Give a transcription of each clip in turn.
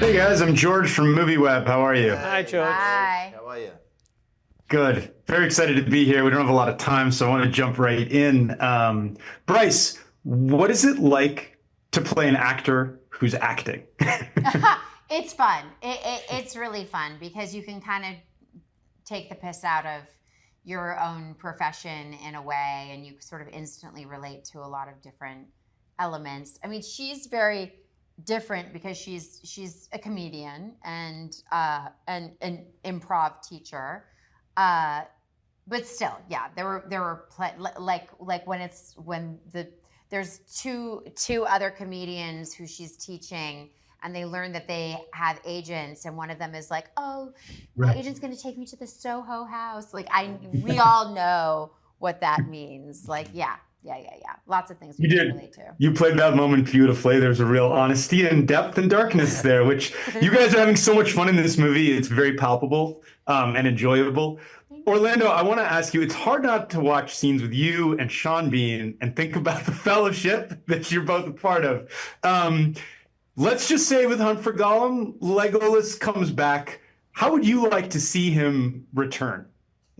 Hey guys, I'm George from MovieWeb. How are you? Hi, George. Hi. How are you? Good. Very excited to be here. We don't have a lot of time, so I want to jump right in. Bryce, what is it like to play an actor who's acting? It's fun. It's really fun because you can kind of take the piss out of your own profession in a way, and you sort of instantly relate to a lot of different elements. I mean, she's very different because she's a comedian and an improv teacher, but still, yeah, there were like when there's two other comedians who she's teaching, and they learn that they have agents, and one of them is like, "Oh, my agent's going to take me to the Soho house." Like we all know what that means. Like, yeah. Lots of things we can relate to. You played that moment beautifully. There's a real honesty and depth and darkness there, which you guys are having so much fun in this movie. It's very palpable and enjoyable. Orlando, I want to ask you, it's hard not to watch scenes with you and Sean Bean and think about the fellowship that you're both a part of. Let's just say with Hunt for Gollum, Legolas comes back. How would you like to see him return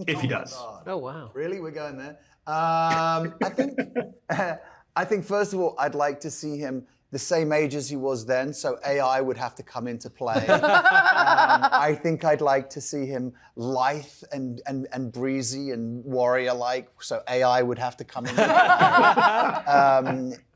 if he does? Oh, wow. Really? We're going there? I think first of all, I'd like to see him the same age as he was then, so AI would have to come into play. I think I'd like to see him lithe and breezy and warrior-like, so AI would have to come in.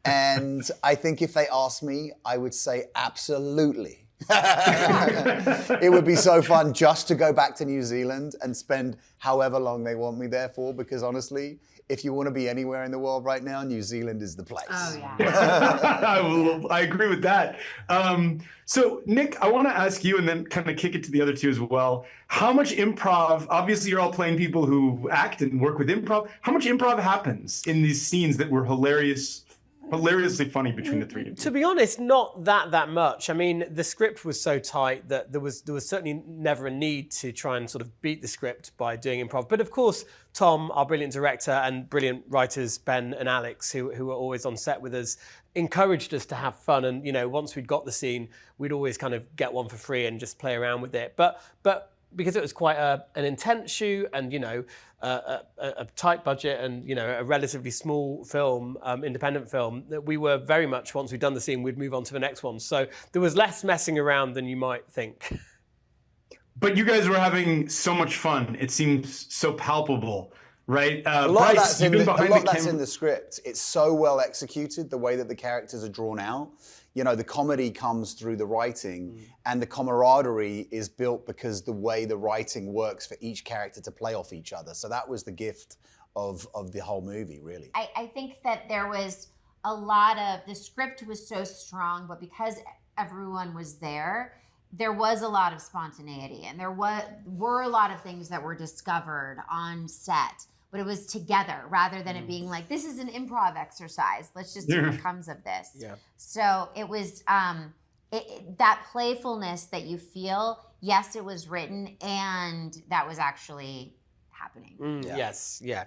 And I think if they asked me, I would say absolutely. It would be so fun just to go back to New Zealand and spend however long they want me there for, because honestly, if you want to be anywhere in the world right now, New Zealand is the place. Oh, yeah. I agree with that. So, Nick, I want to ask you, and then kind of kick it to the other two as well. How much improv, obviously you're all playing people who act and work with improv. How much improv happens in these scenes that were hilariously funny between the three of you? To be honest, not that much. I mean, the script was so tight that there was certainly never a need to try and sort of beat the script by doing improv. But of course, Tom, our brilliant director, and brilliant writers, Ben and Alex, who were always on set with us, encouraged us to have fun. And, you know, once we'd got the scene, we'd always kind of get one for free and just play around with it. But because it was quite an intense shoot and, you know, a tight budget and, you know, a relatively small film, independent film, that we were very much, once we'd done the scene, we'd move on to the next one. So there was less messing around than you might think. But you guys were having so much fun. It seems so palpable, right? A lot of that's in the script. It's so well executed, the way that the characters are drawn out. You know, the comedy comes through the writing, and the camaraderie is built because the way the writing works for each character to play off each other. So that was the gift of the whole movie, really. I think that there was a lot of, the script was so strong, but because everyone was there was a lot of spontaneity, and there were a lot of things that were discovered on set. But it was together rather than it being like, this is an improv exercise. Let's just see what comes of this. Yeah. So it was that playfulness that you feel, yes, it was written, and that was actually happening. Yes, yeah.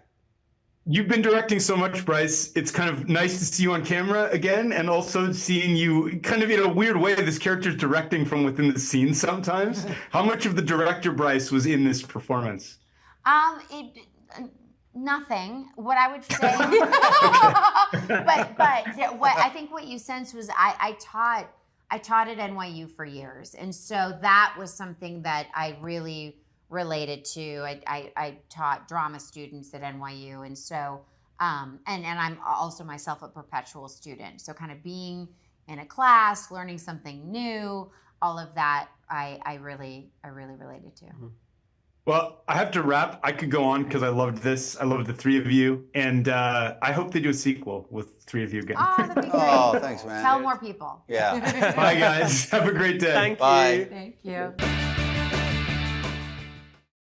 You've been directing so much, Bryce. It's kind of nice to see you on camera again, and also seeing you kind of in a weird way, this character's directing from within the scene sometimes. How much of the director, Bryce, was in this performance? Nothing. What I would say, but what I think what you sensed was I taught at NYU for years, and so that was something that I really related to. I taught drama students at NYU, and so and I'm also myself a perpetual student. So kind of being in a class, learning something new, all of that, I really related to. Mm-hmm. Well, I have to wrap. I could go on because I loved this. I loved the three of you. And I hope they do a sequel with three of you again. Oh, that'd be great. Oh, thanks, man. Tell more people. Yeah. Bye, guys. Have a great day. Thank Bye. you. Thank you.